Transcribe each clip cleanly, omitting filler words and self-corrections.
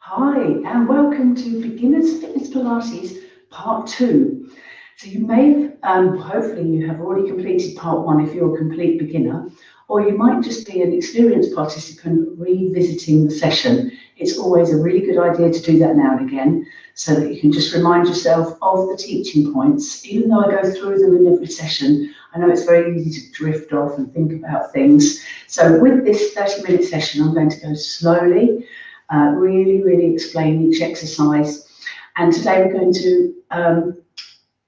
Hi, and welcome to Beginner's Fitness Pilates Part 2. So you may have, hopefully you have already completed Part 1 if you're a complete beginner, or you might just be an experienced participant revisiting the session. It's always a really good idea to do that now and again, so that you can just remind yourself of the teaching points. Even though I go through them in every session, I know it's very easy to drift off and think about things. So with this 30-minute session, I'm going to go slowly. Really explain each exercise. And today we're going to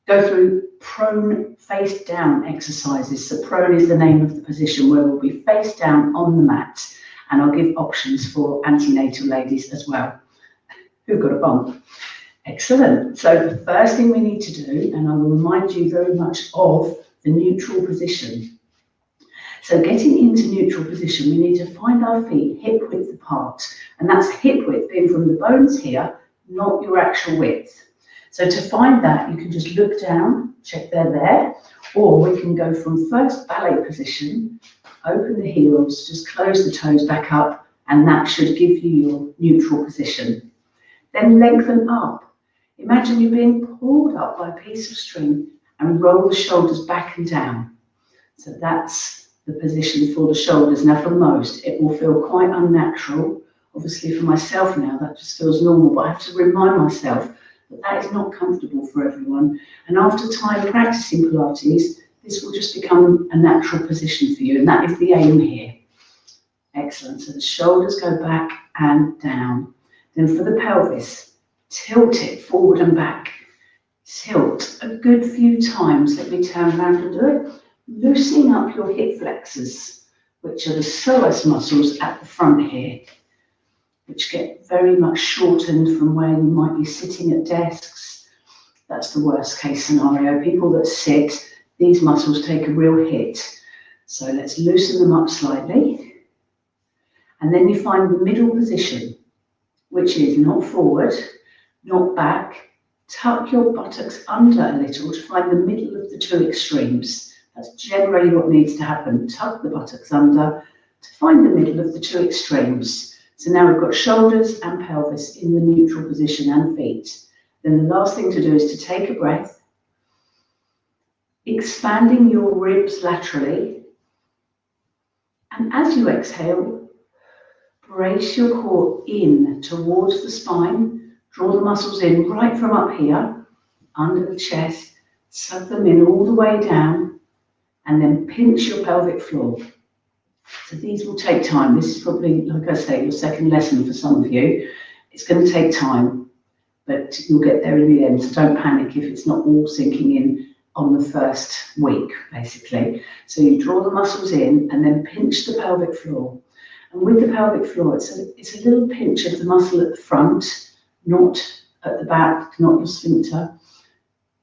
go through prone face down exercises. So prone is the name of the position where we'll be face down on the mat. And I'll give options for antenatal ladies as well who've got a bump. Excellent. So the first thing we need to do, and I will remind you very much of the neutral position. So getting into neutral position, we need to find our feet hip width apart. And that's hip width being from the bones here, not your actual width. So to find that, you can just look down, check they're there, or we can go from first ballet position, open the heels, just close the toes back up, and that should give you your neutral position. Then lengthen up. Imagine you're being pulled up by a piece of string and roll the shoulders back and down. So that's the position for the shoulders. Now for most, it will feel quite unnatural. Obviously for myself now, that just feels normal, but I have to remind myself that that is not comfortable for everyone. And after time practicing Pilates, this will just become a natural position for you, and that is the aim here. Excellent, so the shoulders go back and down. Then for the pelvis, tilt it forward and back. Tilt a good few times. Let me turn around and do it. Loosening up your hip flexors, which are the psoas muscles at the front here, which get very much shortened from where you might be sitting at desks. That's the worst case scenario. People that sit, these muscles take a real hit. So let's loosen them up slightly. And then you find the middle position, which is not forward, not back. Tuck your buttocks under a little to find the middle of the two extremes. That's generally what needs to happen. Tuck the buttocks under to find the middle of the two extremes. So now we've got shoulders and pelvis in the neutral position and feet. Then the last thing to do is to take a breath, expanding your ribs laterally. And as you exhale, brace your core in towards the spine. Draw the muscles in right from up here, under the chest. Suck them in all the way down. And then pinch your pelvic floor. So these will take time. This is probably, like I say, your second lesson for some of you. It's going to take time, but you'll get there in the end. So don't panic if it's not all sinking in on the first week, basically. So you draw the muscles in and then pinch the pelvic floor. And with the pelvic floor, it's a little pinch of the muscle at the front, not at the back, not your sphincter.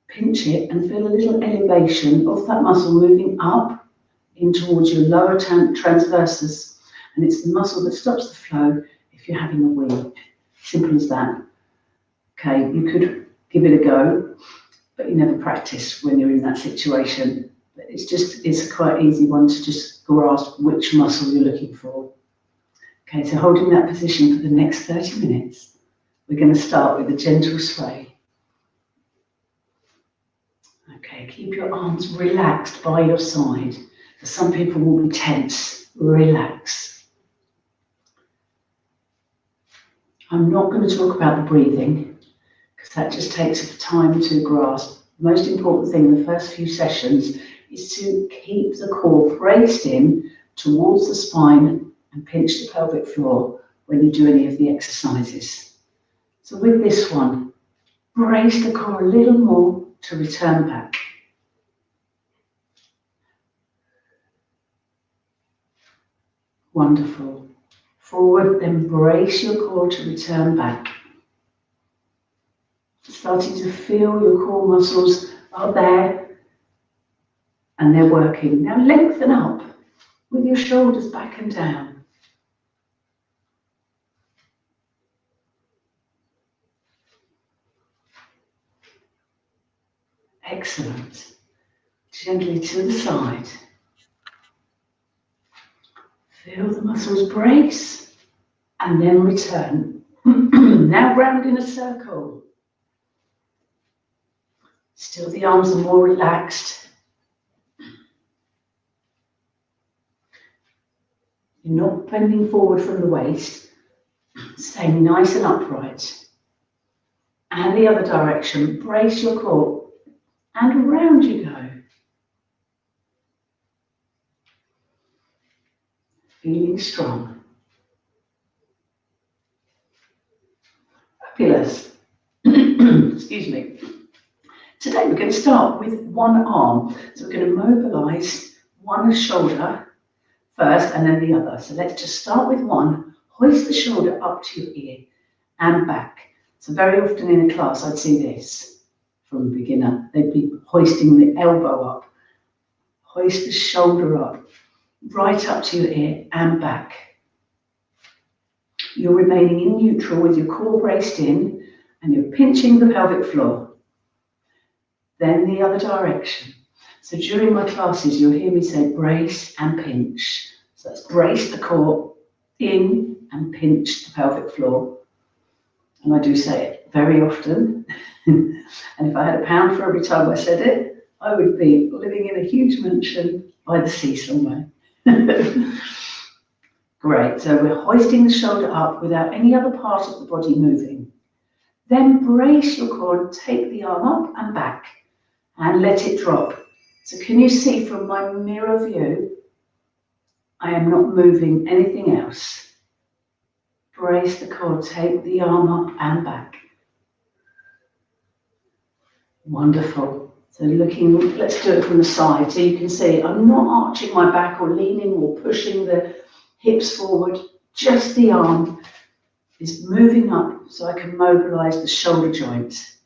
Pinch it and feel a little elevation of that muscle moving up in towards your lower transversus. And it's the muscle that stops the flow if you're having a wee. Simple as that. Okay, you could give it a go, but you never practice when you're in that situation. But it's a quite easy one to just grasp which muscle you're looking for. Okay, so holding that position for the next 30 minutes, we're going to start with a gentle sway. Okay, keep your arms relaxed by your side. For some people will be tense. Relax. I'm not going to talk about the breathing because that just takes time to grasp. The most important thing in the first few sessions is to keep the core braced in towards the spine and pinch the pelvic floor when you do any of the exercises. So with this one, brace the core a little more to return back. Wonderful. Forward, then brace your core to return back. Starting to feel your core muscles are there and they're working. Now lengthen up with your shoulders back and down. Excellent. Gently to the side. Feel the muscles brace and then return. Now round in a circle. Still the arms are more relaxed. You're not bending forward from the waist, staying nice and upright. And the other direction, brace your core, and around you go. Feeling strong. Fabulous. Excuse me. Today we're going to start with one arm. So we're going to mobilise one shoulder first and then the other. So let's just start with one. Hoist the shoulder up to your ear and back. So very often in a class I'd see this from a beginner. They'd be hoisting the elbow up. Hoist the shoulder up, right up to your ear and back. You're remaining in neutral with your core braced in and you're pinching the pelvic floor. Then the other direction. So during my classes, you'll hear me say brace and pinch. So that's brace the core in and pinch the pelvic floor. And I do say it very often. And if I had £1 for every time I said it, I would be living in a huge mansion by the sea somewhere. Great, so we're hoisting the shoulder up without any other part of the body moving. Then brace your core and take the arm up and back and let it drop. So can you see from my mirror view, I am not moving anything else. Brace the core, take the arm up and back. Wonderful. So looking, let's do it from the side. So you can see I'm not arching my back or leaning or pushing the hips forward. Just the arm is moving up so I can mobilise the shoulder joints.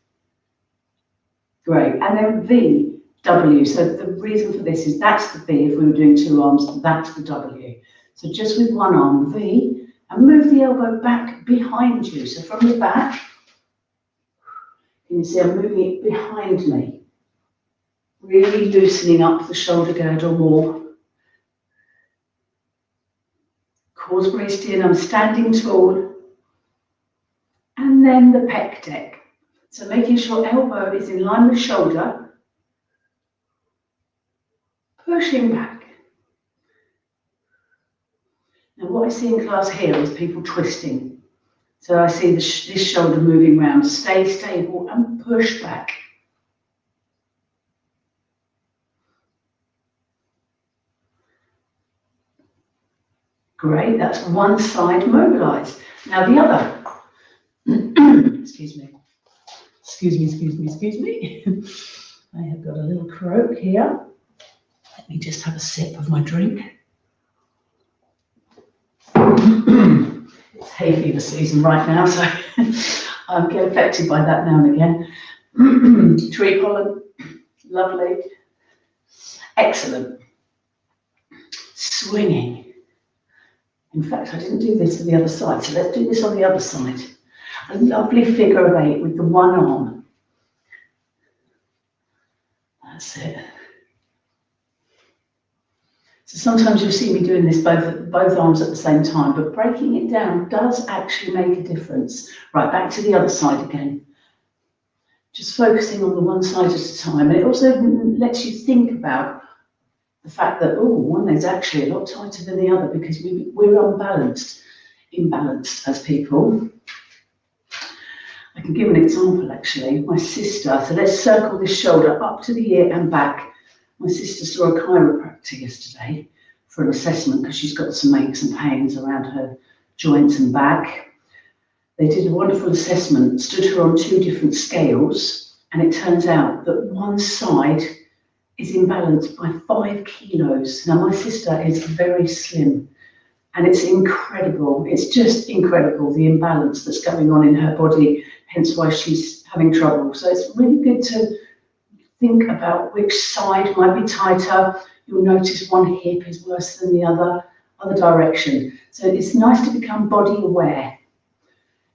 Great. And then V, W. So the reason for this is that's the V. If we were doing two arms, that's the W. So just with one arm, V, and move the elbow back behind you. So from the back, you can see I'm moving it behind me. Really loosening up the shoulder girdle more. Core's braced in, I'm standing tall. And then the pec deck. So making sure elbow is in line with shoulder. Pushing back. Now what I see in class here is people twisting. So I see this shoulder moving round. Stay stable and push back. Great, that's one side mobilised. Now the other. Excuse me. Excuse me. I have got a little croak here. Let me just have a sip of my drink. It's hay fever season right now, so I get affected by that now and again. Tree pollen, lovely. Excellent. Swinging. In fact, I didn't do this for the other side, so let's do this on the other side. A lovely figure of 8 with the one arm. That's it. So sometimes you'll see me doing this both arms at the same time, but breaking it down does actually make a difference. Right, back to the other side again. Just focusing on the one side at a time. And it also lets you think about the fact that, oh, one leg's actually a lot tighter than the other because we're imbalanced as people. I can give an example actually. My sister, so let's circle this shoulder up to the ear and back. My sister saw a chiropractor yesterday for an assessment because she's got some aches and pains around her joints and back. They did a wonderful assessment, stood her on 2 different scales, and it turns out that one side is imbalanced by 5 kilos. Now my sister is very slim and it's incredible. It's just incredible the imbalance that's going on in her body, hence why she's having trouble. So it's really good to think about which side might be tighter. You'll notice one hip is worse than the other direction. So it's nice to become body aware.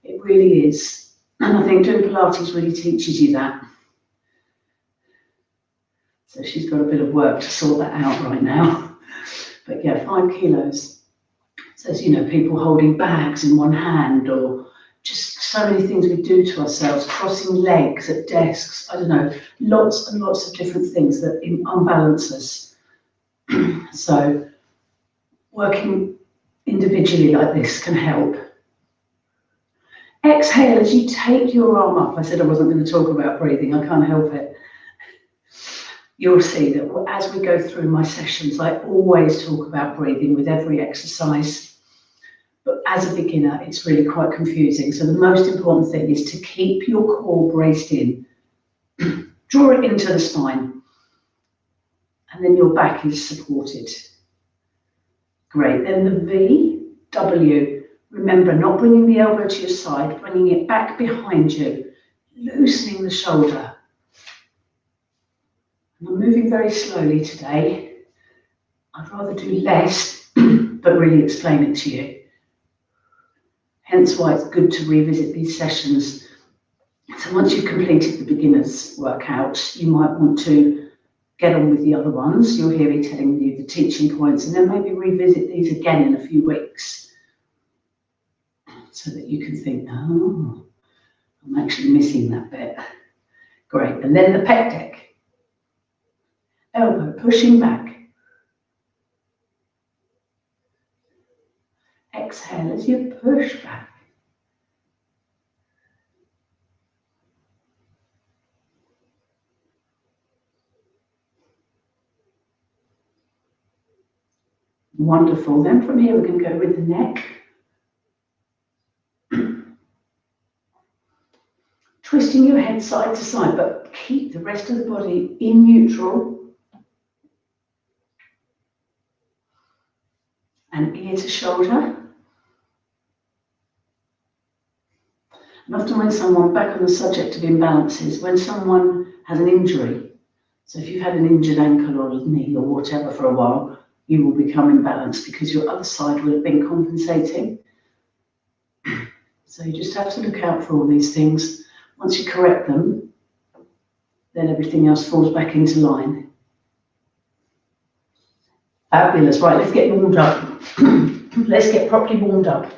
It really is. And I think doing Pilates really teaches you that. So she's got a bit of work to sort that out right now. But yeah, 5 kilos. So, you know, people holding bags in one hand or just so many things we do to ourselves, crossing legs at desks, I don't know, lots and lots of different things that unbalance us. So working individually like this can help. Exhale as you take your arm up. I said I wasn't going to talk about breathing, I can't help it. You'll see that as we go through my sessions, I always talk about breathing with every exercise. But as a beginner, it's really quite confusing. So the most important thing is to keep your core braced in. Draw it into the spine. And then your back is supported. Great. Then the V, W. Remember, not bringing the elbow to your side, bringing it back behind you, loosening the shoulder. And I'm moving very slowly today. I'd rather do less, but really explain it to you. Hence why it's good to revisit these sessions. So once you've completed the beginner's workout, you might want to get on with the other ones. You'll hear me telling you the teaching points, and then maybe revisit these again in a few weeks so that you can think, oh, I'm actually missing that bit. Great. And then the pec deck. Elbow pushing back. Exhale as you push back. Wonderful. Then from here we're going to go with the neck. Twisting your head side to side, but keep the rest of the body in neutral. And ear to shoulder. And often when someone, back on the subject of imbalances, when someone has an injury, so if you've had an injured ankle or knee or whatever for a while, you will become imbalanced because your other side will have been compensating. So you just have to look out for all these things. Once you correct them, then everything else falls back into line. Fabulous. Right, let's get warmed up. Let's get properly warmed up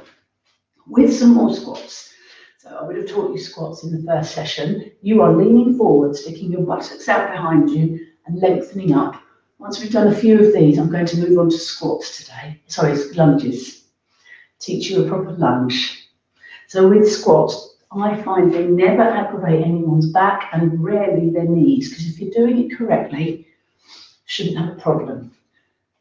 with some more squats. So I would have taught you squats in the first session. You are leaning forward, sticking your buttocks out behind you and lengthening up. Once we've done a few of these, I'm going to move on to squats today. Sorry, lunges. Teach you a proper lunge. So with squats, I find they never aggravate anyone's back and rarely their knees, because if you're doing it correctly, you shouldn't have a problem.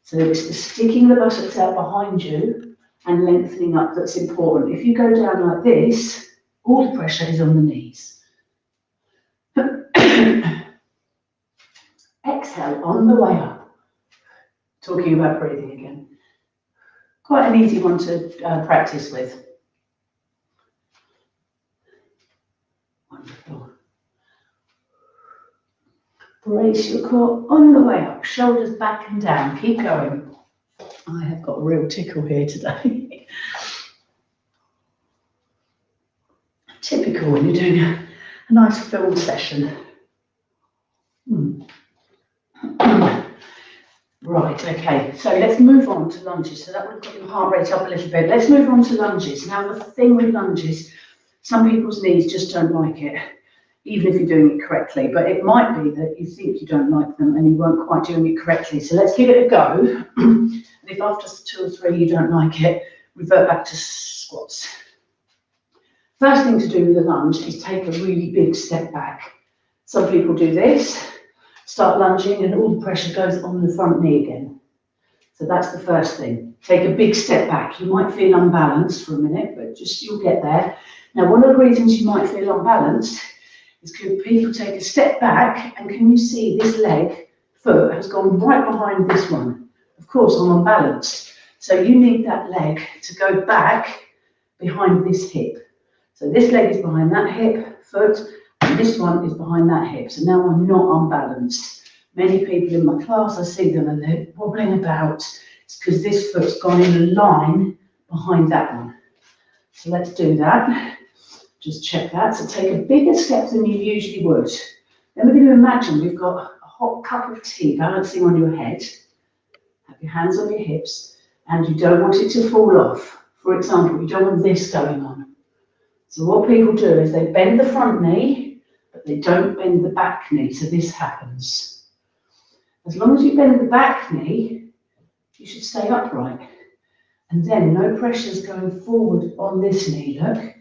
So it's the sticking the buttocks out behind you and lengthening up that's important. If you go down like this, all the pressure is on the knees. Exhale on the way up. Talking about breathing again. Quite an easy one to practice with. Wonderful. Brace your core on the way up, shoulders back and down. Keep going. I have got a real tickle here today. Typical when you're doing a nice film session. Right, okay, so let's move on to lunges. So that would have got your heart rate up a little bit. Let's move on to lunges. Now the thing with lunges, some people's knees just don't like it, even if you're doing it correctly. But it might be that you think you don't like them and you weren't quite doing it correctly. So let's give it a go. And if after 2 or 3 you don't like it, revert back to squats. First thing to do with a lunge is take a really big step back. Some people do this, start lunging and all the pressure goes on the front knee again. So that's the first thing. Take a big step back. You might feel unbalanced for a minute, but just you'll get there. Now, one of the reasons you might feel unbalanced is because people take a step back and can you see this foot has gone right behind this one. Of course, I'm unbalanced. So you need that leg to go back behind this hip. So this leg is behind that foot, and this one is behind that hip. So now I'm not unbalanced. Many people in my class, I see them and they're wobbling about. It's because this foot's gone in a line behind that one. So let's do that. Just check that. So take a bigger step than you usually would. Then we're going to imagine we've got a hot cup of tea balancing on your head. Have your hands on your hips, and you don't want it to fall off. For example, you don't want this going on. So what people do is they bend the front knee, but they don't bend the back knee, so this happens. As long as you bend the back knee, you should stay upright. And then no pressure's going forward on this knee, look.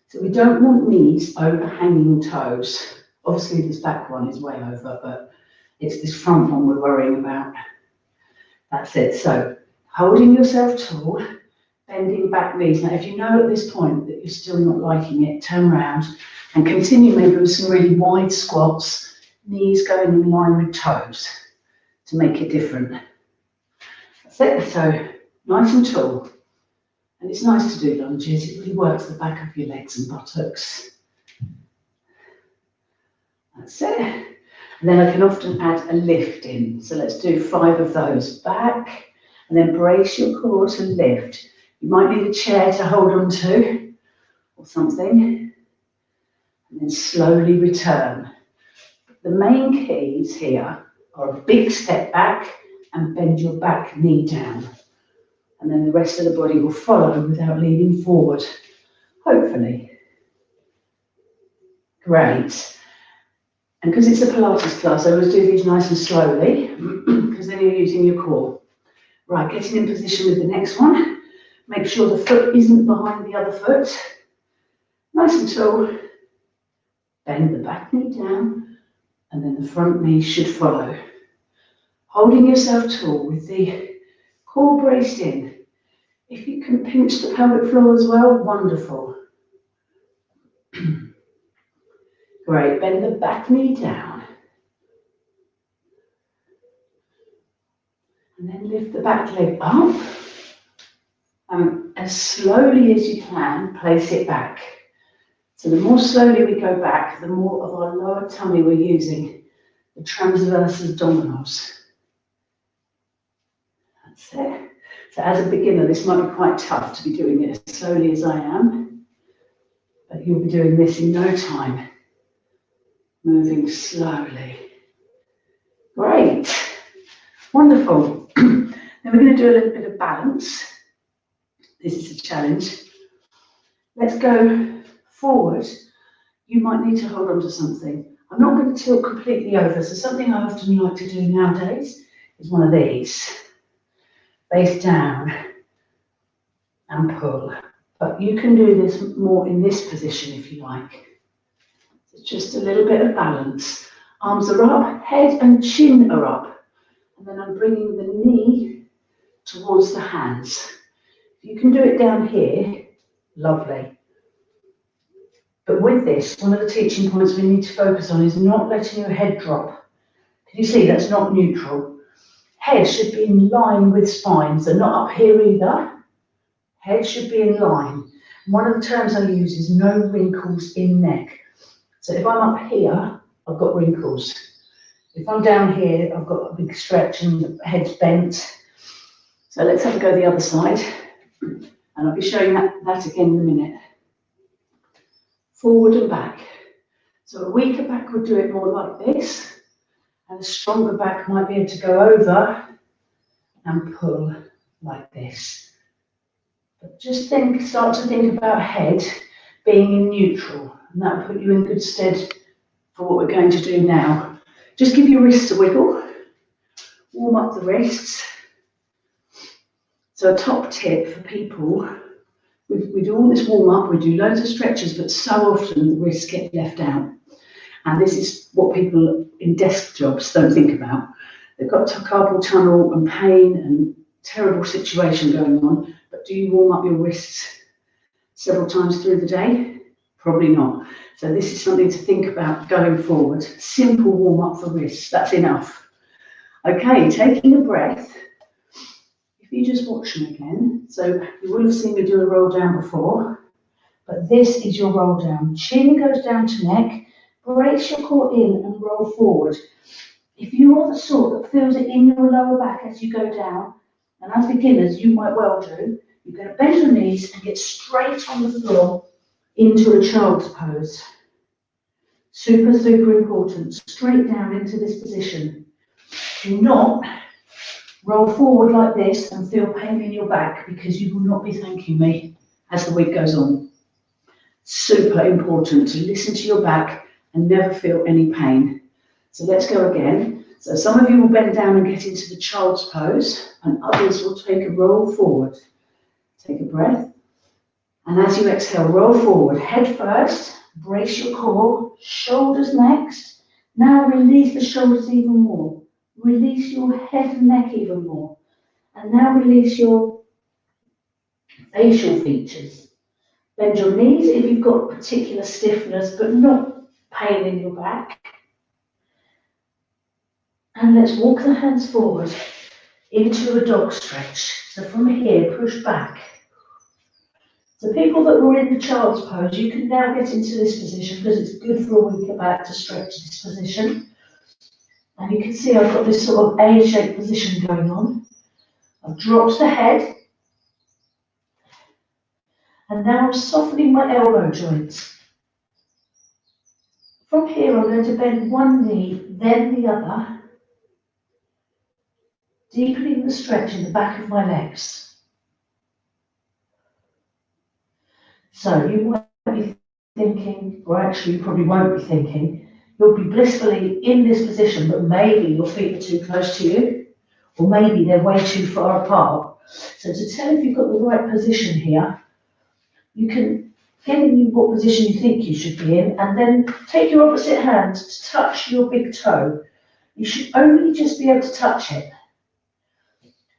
So we don't want knees overhanging toes. Obviously this back one is way over, but it's this front one we're worrying about. That's it. So holding yourself tall, bending back knees. Now if you know at this point that you're still not liking it, turn around and continue maybe with some really wide squats, knees going in line with toes to make it different. That's it. So nice and tall. And it's nice to do lunges. It really works the back of your legs and buttocks. That's it. And then I can often add a lift in. So let's do 5 of those. Back, and then brace your core to lift. You might need a chair to hold on to or something. And then slowly return. The main keys here are a big step back and bend your back knee down. And then the rest of the body will follow without leaning forward, hopefully. Great. And because it's a Pilates class, I always do these nice and slowly, because then you're using your core. Right, getting in position with the next one. Make sure the foot isn't behind the other foot. Nice and tall. Bend the back knee down, and then the front knee should follow. Holding yourself tall with the core braced in. If you can pinch the pelvic floor as well, wonderful. Great, bend the back knee down. And then lift the back leg up. And as slowly as you can, place it back. So the more slowly we go back, the more of our lower tummy we're using, the transverse abdominals. That's it. So as a beginner, this might be quite tough to be doing it as slowly as I am, but you'll be doing this in no time, moving slowly. Great, wonderful. Then we're going to do a little bit of balance. This is a challenge. Let's go forward. You might need to hold on to something. I'm not going to tilt completely over, so something I often like to do nowadays is one of these. Face down and pull. But you can do this more in this position if you like. So just a little bit of balance. Arms are up, head and chin are up. And then I'm bringing the knee towards the hands. If you can do it down here, lovely. But with this, one of the teaching points we need to focus on is not letting your head drop. Can you see that's not neutral? Head should be in line with spine, so not up here either. Head should be in line. One of the terms I use is no wrinkles in neck. So if I'm up here, I've got wrinkles. If I'm down here, I've got a big stretch and the head's bent. So let's have a go the other side. And I'll be showing that again in a minute. Forward and back. So a weaker back would do it more like this. And a stronger back might be able to go over and pull like this. But just start to think about head being in neutral, and that will put you in good stead for what we're going to do now. Just give your wrists a wiggle, warm up the wrists. So a top tip for people, we do all this warm up, we do loads of stretches, but so often the wrists get left out. And this is what people in desk jobs don't think about. They've got carpal tunnel and pain and terrible situation going on, but do you warm up your wrists several times through the day? Probably not. So this is something to think about going forward. Simple warm up for wrists, that's enough. Okay, taking a breath. If you just watch me again, so you will have seen me do a roll down before, but this is your roll down. Chin goes down to neck. Brace your core in and roll forward. If you are the sort that feels it in your lower back as you go down, and as beginners you might well do, you're going to bend your knees and get straight on the floor into a child's pose. Super, super important. Straight down into this position. Do not roll forward like this and feel pain in your back, because you will not be thanking me as the week goes on. Super important to listen to your back and never feel any pain. So let's go again. So some of you will bend down and get into the child's pose, and others will take a roll forward. Take a breath. And as you exhale, roll forward, head first, brace your core, shoulders next. Now release the shoulders even more. Release your head and neck even more. And now release your facial features. Bend your knees if you've got particular stiffness, but not pain in your back. And let's walk the hands forward into a dog stretch. So from here, push back. So people that were in the child's pose, you can now get into this position because it's good for a weaker back to stretch this position. And you can see I've got this sort of A-shaped position going on. I've dropped the head. And now I'm softening my elbow joints. From here, I'm going to bend one knee, then the other, deepening the stretch in the back of my legs. So you might be thinking, or actually you probably won't be thinking, you'll be blissfully in this position, but maybe your feet are too close to you, or maybe they're way too far apart. So to tell if you've got the right position here, you can get in what position you think you should be in, and then take your opposite hand to touch your big toe. You should only just be able to touch it.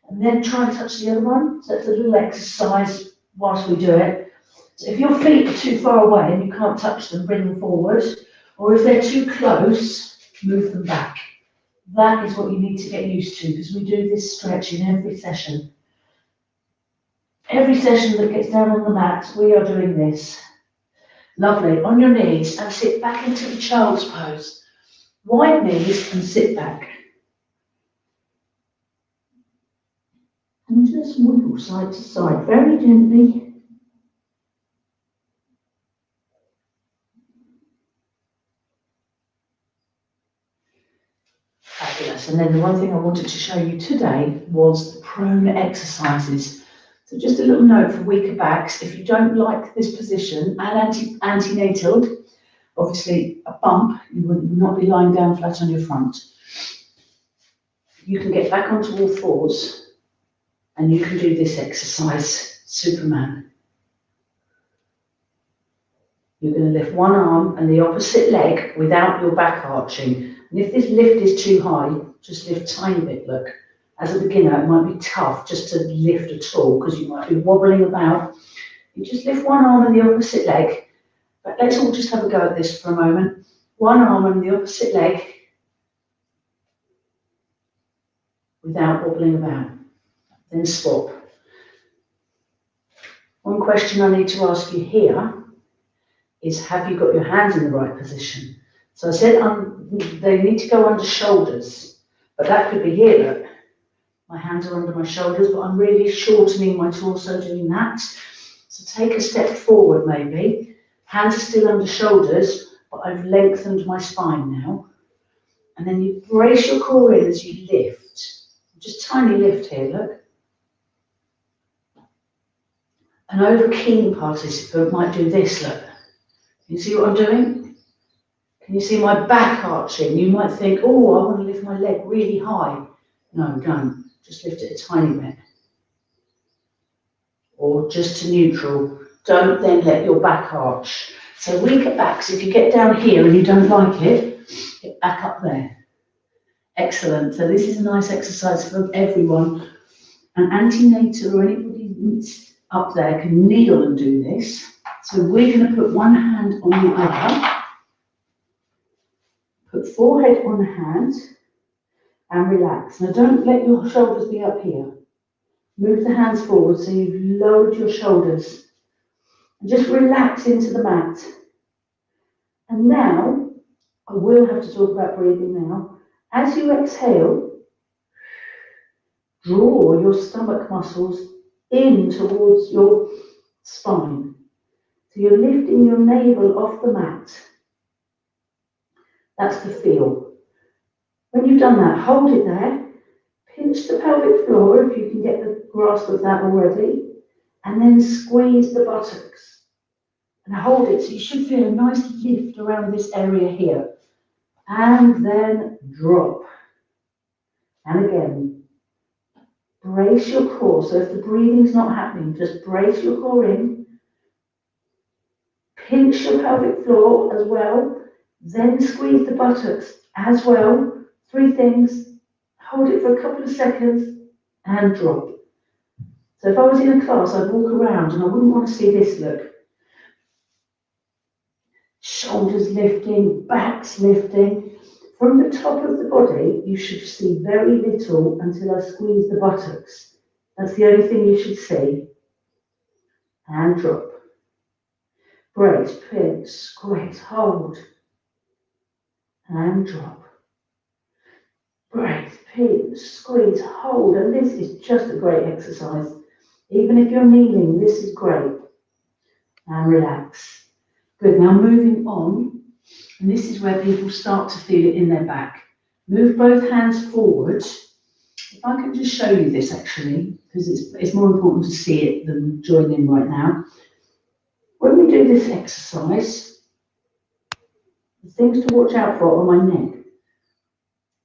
And then try and touch the other one. So it's a little exercise whilst we do it. So if your feet are too far away and you can't touch them, bring them forward. Or if they're too close, move them back. That is what you need to get used to, because we do this stretch in every session. Every session that gets down on the mat, we are doing this. Lovely. On your knees and sit back into the child's pose. Wide knees and sit back. And just wiggle side to side very gently. Fabulous. And then the one thing I wanted to show you today was the prone exercises. So just a little note for weaker backs, if you don't like this position, and antenatal, obviously a bump, you would not be lying down flat on your front. You can get back onto all fours and you can do this exercise, Superman. You're going to lift one arm and the opposite leg without your back arching. And if this lift is too high, just lift a tiny bit, look. As a beginner, it might be tough just to lift at all because you might be wobbling about. You just lift one arm and the opposite leg. But let's all just have a go at this for a moment. One arm and the opposite leg without wobbling about. Then swap. One question I need to ask you here is, have you got your hands in the right position? So I said they need to go under shoulders, but that could be here, look. My hands are under my shoulders, but I'm really shortening my torso doing that. So take a step forward maybe. Hands are still under shoulders, but I've lengthened my spine now. And then you brace your core in as you lift. Just tiny lift here, look. An over-keen participant might do this, look. Can you see what I'm doing? Can you see my back arching? You might think, oh, I want to lift my leg really high. No, don't. Just lift it a tiny bit. Or just to neutral. Don't then let your back arch. So weaker backs, if you get down here and you don't like it, get back up there. Excellent. So this is a nice exercise for everyone. And antenatal or anybody up there can kneel and do this. So we're going to put one hand on the other. Put forehead on the hand and relax. Now don't let your shoulders be up here. Move the hands forward so you've lowered your shoulders. And just relax into the mat. And now, I will have to talk about breathing now. As you exhale, draw your stomach muscles in towards your spine. So you're lifting your navel off the mat. That's the feel. When you've done that, hold it there. Pinch the pelvic floor if you can get the grasp of that already. And then squeeze the buttocks. and hold it. So you should feel a nice lift around this area here. And then drop. And again, brace your core. So if the breathing's not happening, just brace your core in. Pinch your pelvic floor as well. Then squeeze the buttocks as well. 3 things. Hold it for a couple of seconds and drop. So if I was in a class, I'd walk around and I wouldn't want to see this look. Shoulders lifting, backs lifting. From the top of the body, you should see very little until I squeeze the buttocks. That's the only thing you should see. And drop. Brace, pinch, squeeze, hold. And drop. Brace, pinch, squeeze, hold. And this is just a great exercise. Even if you're kneeling, this is great. And relax. Good, now moving on. And this is where people start to feel it in their back. Move both hands forward. If I can just show you this actually, because it's more important to see it than join in right now. When we do this exercise, the things to watch out for are my neck.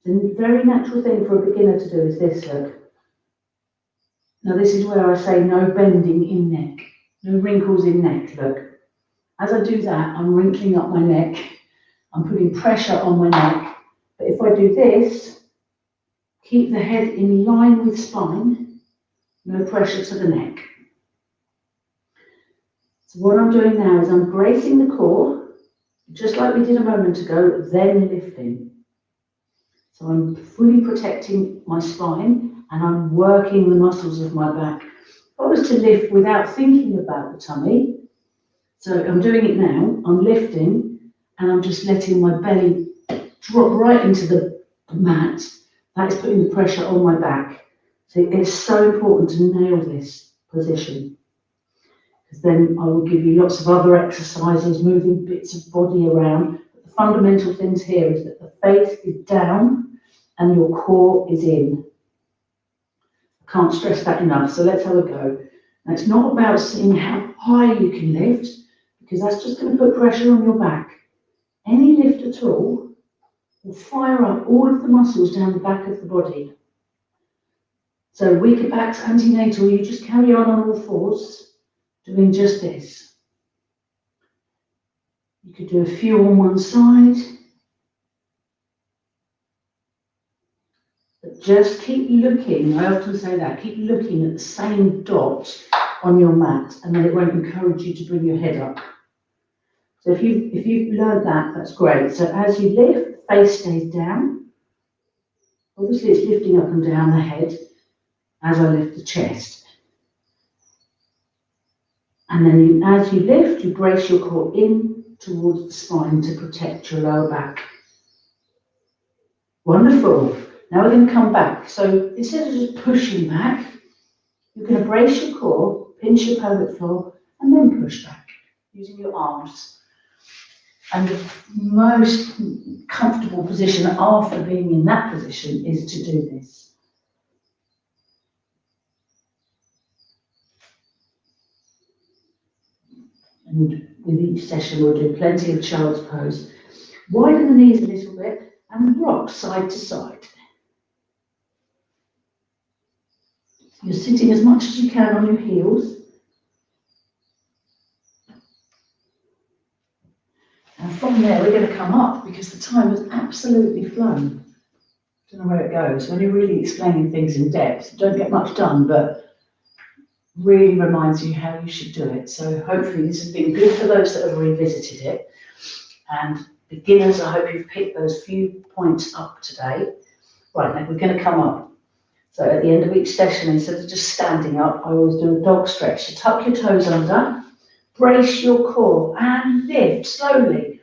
The very natural thing for a beginner to do is this, look. Now this is where I say no bending in neck, no wrinkles in neck, look. As I do that, I'm wrinkling up my neck. I'm putting pressure on my neck. But if I do this, keep the head in line with spine, no pressure to the neck. So what I'm doing now is I'm bracing the core, just like we did a moment ago, then lifting. So I'm fully protecting my spine and I'm working the muscles of my back. If I was to lift without thinking about the tummy, so I'm doing it now, I'm lifting and I'm just letting my belly drop right into the mat. That is putting the pressure on my back. So it's so important to nail this position. Because then I will give you lots of other exercises, moving bits of body around. But the fundamental things here is that the face is down and your core is in. I can't stress that enough, so let's have a go. Now it's not about seeing how high you can lift, because that's just going to put pressure on your back. Any lift at all will fire up all of the muscles down the back of the body. So weaker backs, antenatal, you just carry on all fours, doing just this. You could do a few on one side. But just keep looking, I often say that, keep looking at the same dot on your mat, and then it won't encourage you to bring your head up. So if you've learned that, that's great. So as you lift, face stays down. Obviously it's lifting up and down the head as I lift the chest. And then as you lift, you brace your core in towards the spine to protect your lower back. Wonderful. Now we're going to come back. So instead of just pushing back, you're going to brace your core, pinch your pelvic floor, and then push back using your arms. And the most comfortable position after being in that position is to do this. And with each session we'll do plenty of child's pose. Widen the knees a little bit and rock side to side. You're sitting as much as you can on your heels. And from there we're going to come up because the time has absolutely flown. I don't know where it goes. When you're really explaining things in depth, you don't get much done, but really reminds you how you should do it. So hopefully this has been good for those that have revisited it. And beginners, I hope you've picked those few points up today. Right, now we're going to come up. So at the end of each session, instead of just standing up, I always do a dog stretch. So tuck your toes under, brace your core and lift slowly.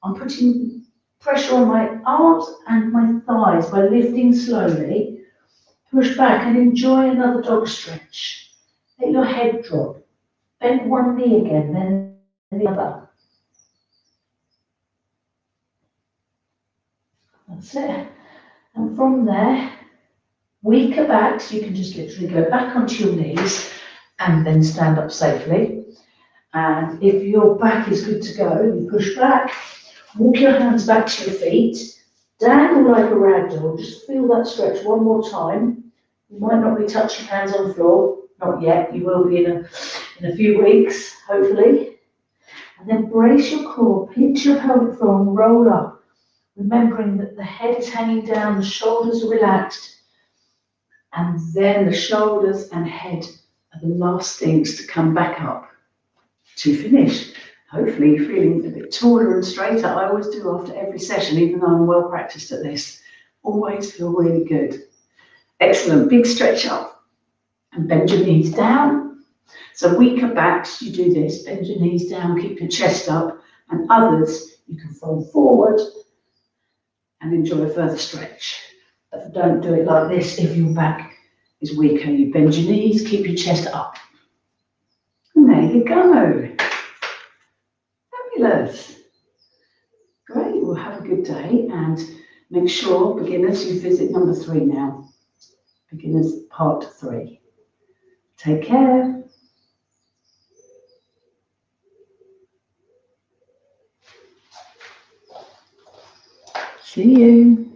I'm putting pressure on my arms and my thighs by lifting slowly. Push back and enjoy another dog stretch. Let your head drop. Bend one knee again, then the other. That's it. And from there, weaker backs, you can just literally go back onto your knees and then stand up safely. And if your back is good to go, you push back, walk your hands back to your feet, dangle like a rag doll. Just feel that stretch one more time. You might not be touching hands on the floor, not yet. You will be in a few weeks, hopefully. And then brace your core, pinch your pelvic floor and roll up, remembering that the head is hanging down, the shoulders are relaxed, and then the shoulders and head are the last things to come back up to finish. Hopefully feeling a bit taller and straighter. I always do after every session, even though I'm well practiced at this. Always feel really good. Excellent, big stretch up and bend your knees down. So weaker backs, you do this, bend your knees down, keep your chest up, and others, you can fold forward and enjoy a further stretch. But don't do it like this if your back is weaker. You bend your knees, keep your chest up. And there you go. Fabulous. Great, well have a good day and make sure, beginners, you visit number 3 now. Beginners part 3. Take care. See you.